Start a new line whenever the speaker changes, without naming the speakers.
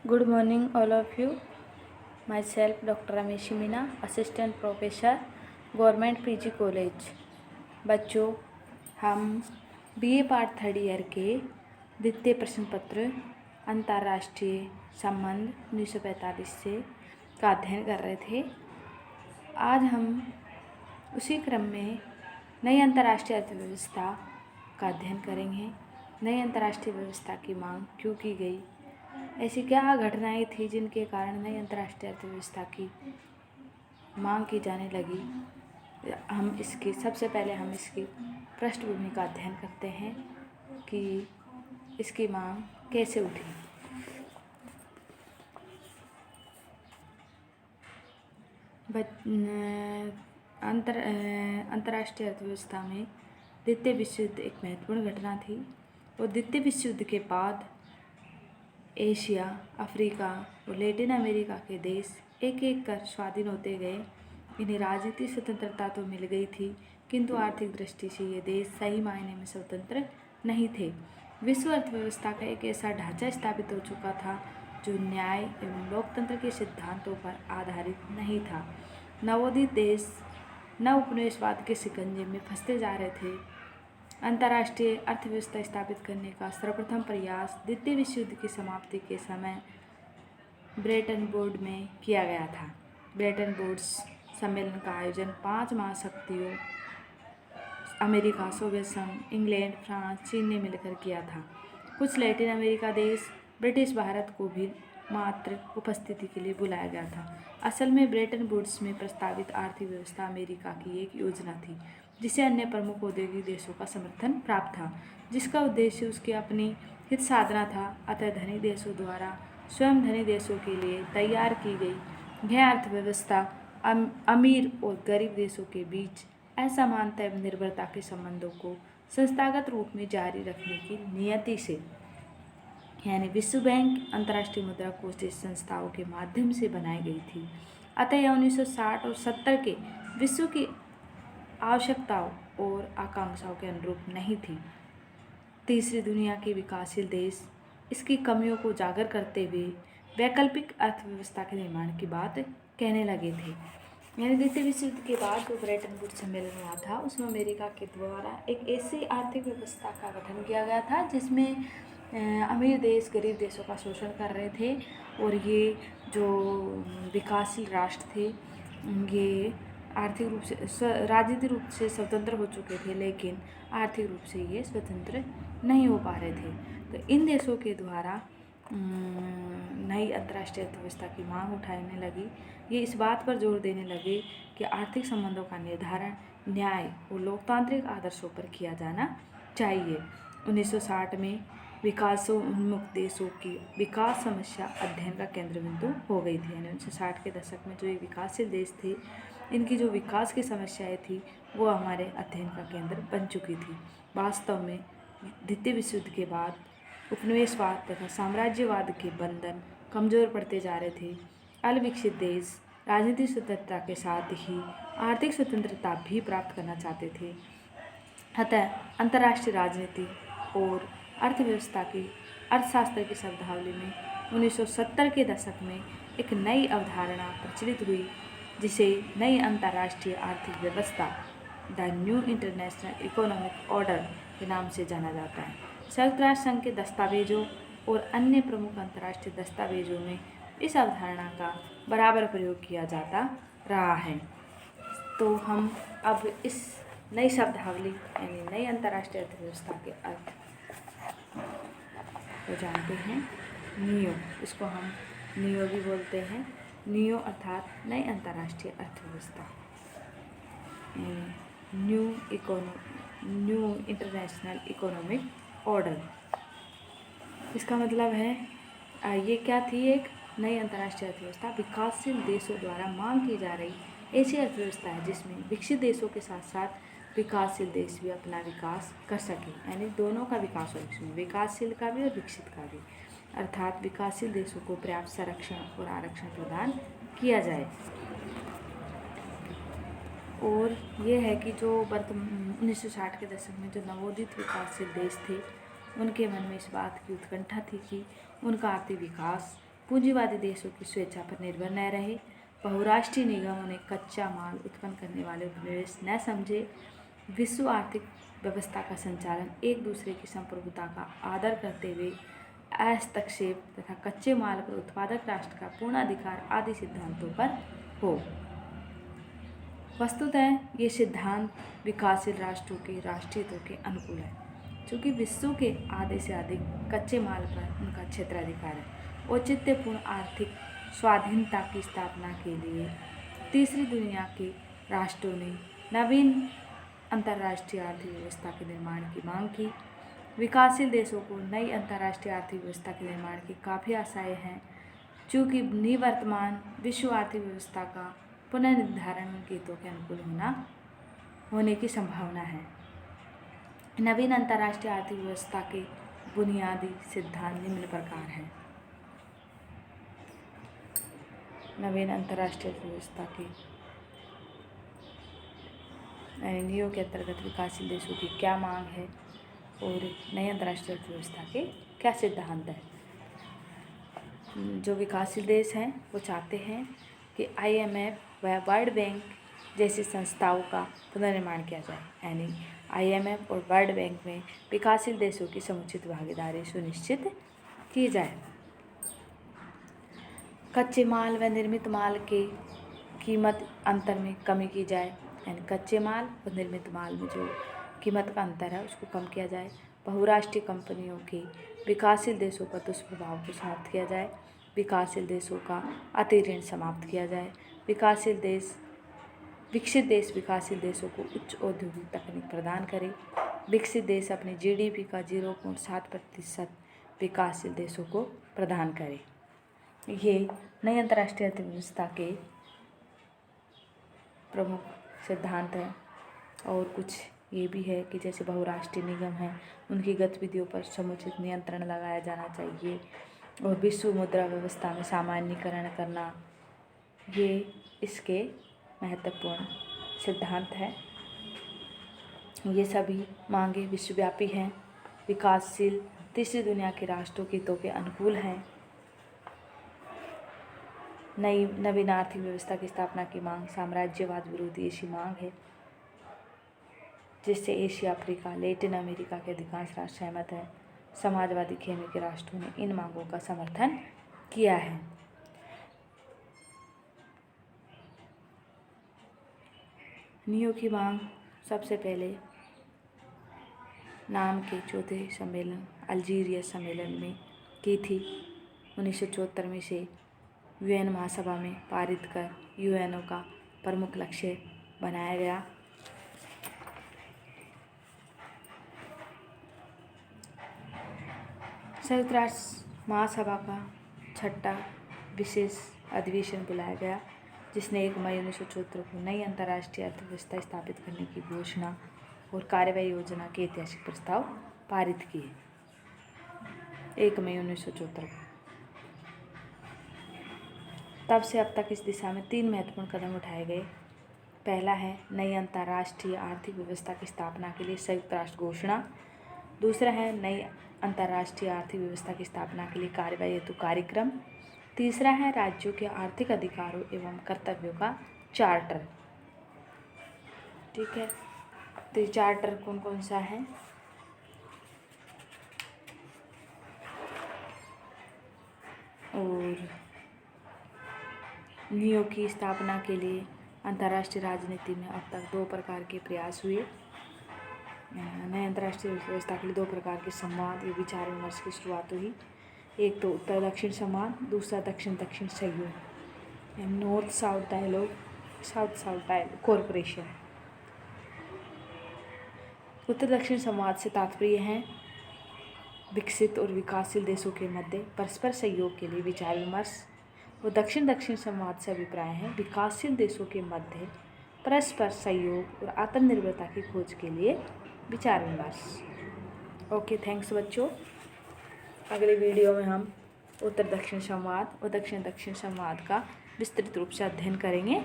Good morning, all of you. Myself, Dr. Ramesh Meena, Assistant Professor, Government PG College. बच्चों, हम BA part third year के द्वितीय प्रश्न पत्र अंतर्राष्ट्रीय संबंध 1945 से का अध्ययन कर रहे थे। आज हम उसी क्रम में नई अंतर्राष्ट्रीय अर्थव्यवस्था का अध्ययन करेंगे। नई अंतर्राष्ट्रीय व्यवस्था की मांग क्यों की गई, ऐसी क्या घटनाएं थी जिनके कारण नई अंतर्राष्ट्रीय अर्थव्यवस्था की मांग की जाने लगी। सबसे पहले हम इसकी पृष्ठभूमि का अध्ययन करते हैं कि इसकी मांग कैसे उठी। अंतर्राष्ट्रीय अर्थव्यवस्था में द्वितीय विश्व युद्ध एक महत्वपूर्ण घटना थी और द्वितीय विश्व युद्ध के बाद एशिया, अफ्रीका और लैटिन अमेरिका के देश एक एक कर स्वाधीन होते गए। इन्हें राजनीतिक स्वतंत्रता तो मिल गई थी, किंतु आर्थिक दृष्टि से ये देश सही मायने में स्वतंत्र नहीं थे। विश्व अर्थव्यवस्था का एक ऐसा ढांचा स्थापित हो चुका था जो न्याय एवं लोकतंत्र के सिद्धांतों पर आधारित नहीं था। नवोदित देश नव उपनिवेशवाद के शिकंजे में फंसते जा रहे थे। अंतर्राष्ट्रीय अर्थव्यवस्था स्थापित करने का सर्वप्रथम प्रयास द्वितीय विश्व युद्ध की समाप्ति के समय ब्रेटन वुड्स में किया गया था। ब्रेटन वुड्स सम्मेलन का आयोजन 5 महाशक्तियों अमेरिका, सोवियत संघ, इंग्लैंड, फ्रांस, चीन ने मिलकर किया था। कुछ लैटिन अमेरिका देश, ब्रिटिश भारत को भी मात्र उपस्थिति के लिए बुलाया गया था। असल में ब्रेटन वुड्स में प्रस्तावित आर्थिक व्यवस्था अमेरिका की एक योजना थी जिसे अन्य प्रमुख औद्योगिक देशों का समर्थन प्राप्त था, जिसका उद्देश्य उसकी अपनी हित साधना था। अतः धनी देशों द्वारा स्वयं धनी देशों के लिए तैयार की गई यह अर्थव्यवस्था अमीर और गरीब देशों के बीच असमानता एवं निर्भरता के संबंधों को संस्थागत रूप में जारी रखने की नियति से, यानी विश्व बैंक, अंतर्राष्ट्रीय मुद्रा कोष जैसी संस्थाओं के माध्यम से बनाई गई थी। अतः यह 1960 और 70 के विश्व की आवश्यकताओं और आकांक्षाओं के अनुरूप नहीं थी। तीसरी दुनिया के विकासशील देश इसकी कमियों को उजागर करते हुए वैकल्पिक अर्थव्यवस्था के निर्माण की बात कहने लगे थे। यानी द्वितीय विश्व युद्ध के बाद जो ब्रेटन वुड्स सम्मेलन हुआ था उसमें अमेरिका के द्वारा एक ऐसी आर्थिक व्यवस्था का गठन किया गया था जिसमें अमीर देश गरीब देशों का शोषण कर रहे थे और ये जो विकासशील राष्ट्र थे ये आर्थिक रूप से राजनीतिक रूप से स्वतंत्र हो चुके थे, लेकिन आर्थिक रूप से ये स्वतंत्र नहीं हो पा रहे थे। तो इन देशों के द्वारा नई अंतर्राष्ट्रीय अर्थव्यवस्था की मांग उठाने लगी। ये इस बात पर जोर देने लगे कि आर्थिक संबंधों का निर्धारण न्याय और लोकतांत्रिक आदर्शों पर किया जाना चाहिए। 1960 में विकासोन्मुख देशों की विकास समस्या अध्ययन का केंद्र बिंदु हो गई थी। यानी 1960 के दशक में जो ये विकासशील देश थे, इनकी जो विकास की समस्याएं थी वो हमारे अध्ययन का केंद्र बन चुकी थी। वास्तव में द्वितीय विश्व युद्ध के बाद उपनिवेशवाद तथा साम्राज्यवाद के बंधन कमज़ोर पड़ते जा रहे थे। अल्पविकसित देश राजनीतिक स्वतंत्रता के साथ ही आर्थिक स्वतंत्रता भी प्राप्त करना चाहते थे। अतः अंतर्राष्ट्रीय राजनीति और अर्थव्यवस्था की अर्थशास्त्र की शब्दावली में 1970 के दशक में एक नई अवधारणा प्रचलित हुई जिसे नई अंतर्राष्ट्रीय आर्थिक व्यवस्था the new international economic order के नाम से जाना जाता है। संयुक्त राष्ट्र संघ के दस्तावेजों और अन्य प्रमुख अंतर्राष्ट्रीय दस्तावेजों में इस अवधारणा का बराबर प्रयोग किया जाता रहा है। तो हम अब इस नई शब्दावली यानी नई अंतर्राष्ट्रीय अर्थव्यवस्था के अर्थ को जानते हैं। नियो, इसको हम नियो भी बोलते हैं। नियो अर्थात नई अंतर्राष्ट्रीय अर्थव्यवस्था, न्यू इंटरनेशनल इकोनॉमिक ऑर्डर। इसका मतलब है ये क्या थी, एक नई अंतर्राष्ट्रीय अर्थव्यवस्था विकासशील देशों द्वारा मांग की जा रही ऐसी अर्थव्यवस्था है जिसमें विकसित देशों के साथ साथ विकासशील देश भी अपना विकास कर सकें। यानी दोनों का विकास हो, इसमें विकासशील का भी और विकसित का भी, अर्थात विकासशील देशों को पर्याप्त संरक्षण और आरक्षण प्रदान किया जाए। और ये है कि जो 1960 के दशक में जो नवोदित विकासशील देश थे उनके मन में इस बात की उत्कंठा थी कि उनका आर्थिक विकास पूंजीवादी देशों की स्वेच्छा पर निर्भर न रहे, बहुराष्ट्रीय निगमों ने कच्चा माल उत्पन्न करने वाले उपनिवेश न समझे, विश्व आर्थिक व्यवस्था का संचालन एक दूसरे की संप्रभुता का आदर करते हुए हस्तक्षेप तथा कच्चे माल पर उत्पादक राष्ट्र का पूर्ण अधिकार आदि सिद्धांतों पर हो। वस्तुतः ये सिद्धांत विकासशील राष्ट्रों के राष्ट्रीय हितों के अनुकूल है, क्योंकि विश्व के आधे से अधिक कच्चे माल पर उनका क्षेत्राधिकार है। औचित्यपूर्ण आर्थिक स्वाधीनता की स्थापना के लिए तीसरी दुनिया के राष्ट्रों ने नवीन अंतर्राष्ट्रीय आर्थिक व्यवस्था के निर्माण की मांग की। विकासशील देशों को नई अंतर्राष्ट्रीय आर्थिक व्यवस्था के निर्माण की काफ़ी आशाएं हैं, चूँकि निवर्तमान विश्व आर्थिक व्यवस्था का पुनर्निर्धारण उनके हितों के अनुकूल होने की संभावना है। नवीन अंतर्राष्ट्रीय आर्थिक व्यवस्था के बुनियादी सिद्धांत निम्न प्रकार हैं। नवीन अंतर्राष्ट्रीय व्यवस्था के नियमों के अंतर्गत विकासशील देशों की क्या मांग है और नई अंतर्राष्ट्रीय अर्थव्यवस्था के क्या सिद्धांत हैं। जो विकासशील देश हैं वो चाहते हैं कि IMF व वर्ल्ड बैंक जैसी संस्थाओं का पुनर्निर्माण किया जाए, यानी IMF और वर्ल्ड बैंक में विकासशील देशों की समुचित भागीदारी सुनिश्चित की जाए। कच्चे माल व निर्मित माल के कीमत अंतर में कमी की जाए, यानी कच्चे माल और निर्मित माल में जो कीमत का अंतर है उसको कम किया जाए। बहुराष्ट्रीय कंपनियों के विकासशील देशों पर दुष्प्रभाव को समाप्त किया जाए। विकासशील देशों का अति ऋण समाप्त किया जाए। विकसित देश विकासशील देशों को उच्च औद्योगिक तकनीक प्रदान करे। विकसित देश अपने GDP का 0.7% विकासशील देशों को प्रदान करे। ये नई अंतर्राष्ट्रीय अर्थव्यवस्था के प्रमुख सिद्धांत हैं। और कुछ ये भी है कि जैसे बहुराष्ट्रीय निगम हैं उनकी गतिविधियों पर समुचित नियंत्रण लगाया जाना चाहिए और विश्व मुद्रा व्यवस्था में सामान्यीकरण करना, ये इसके महत्वपूर्ण सिद्धांत हैं। ये सभी मांगे विश्वव्यापी हैं, विकासशील तीसरी दुनिया के राष्ट्रों के हितों के अनुकूल हैं। नवीन आर्थिक व्यवस्था की स्थापना की मांग साम्राज्यवाद विरोधी ऐसी मांग है जिससे एशिया, अफ्रीका, लैटिन अमेरिका के अधिकांश राष्ट्र सहमत हैं। समाजवादी खेमे के राष्ट्रों ने इन मांगों का समर्थन किया है। नियो की मांग सबसे पहले नाम के चौथे सम्मेलन अल्जीरियस सम्मेलन में की थी। 1974 में से UN महासभा में पारित कर UNO का प्रमुख लक्ष्य बनाया गया। संयुक्त राष्ट्र महासभा का 6वां विशेष अधिवेशन बुलाया गया, जिसने 1 मई 1974 को नई अंतर्राष्ट्रीय अर्थव्यवस्था स्थापित करने की घोषणा और कार्यवाही योजना के ऐतिहासिक प्रस्ताव पारित किए। 1 मई 1974 को। तब से अब तक इस दिशा में 3 महत्वपूर्ण कदम उठाए गए। पहला है नई अंतर्राष्ट्रीय आर्थिक व्यवस्था की स्थापना के लिए संयुक्त राष्ट्र घोषणा। दूसरा है नई अंतर्राष्ट्रीय आर्थिक व्यवस्था की स्थापना के लिए कार्यवाही हेतु कार्यक्रम। तीसरा है राज्यों के आर्थिक अधिकारों एवं कर्तव्यों का चार्टर। ठीक है, तो ये चार्टर कौन कौन सा है? और नियो की स्थापना के लिए अंतर्राष्ट्रीय राजनीति में अब तक 2 प्रकार के प्रयास हुए। नए अंतर्राष्ट्रीय व्यवस्था के लिए 2 प्रकार के संवाद या विचार विमर्श की शुरुआत हुई। एक तो उत्तर दक्षिण संवाद, दूसरा दक्षिण दक्षिण सहयोग, north south dialogue, south south dialogue corporation. उत्तर दक्षिण संवाद से तात्पर्य है विकसित और विकासशील देशों के मध्य परस्पर सहयोग के लिए विचार विमर्श, और दक्षिण दक्षिण संवाद से अभिप्राय है विकासशील देशों के मध्य परस्पर सहयोग और आत्मनिर्भरता की खोज के लिए विचार विमर्श। ओके, थैंक्स बच्चों। अगले वीडियो में हम उत्तर दक्षिण संवाद और दक्षिण दक्षिण संवाद का विस्तृत रूप से अध्ययन करेंगे।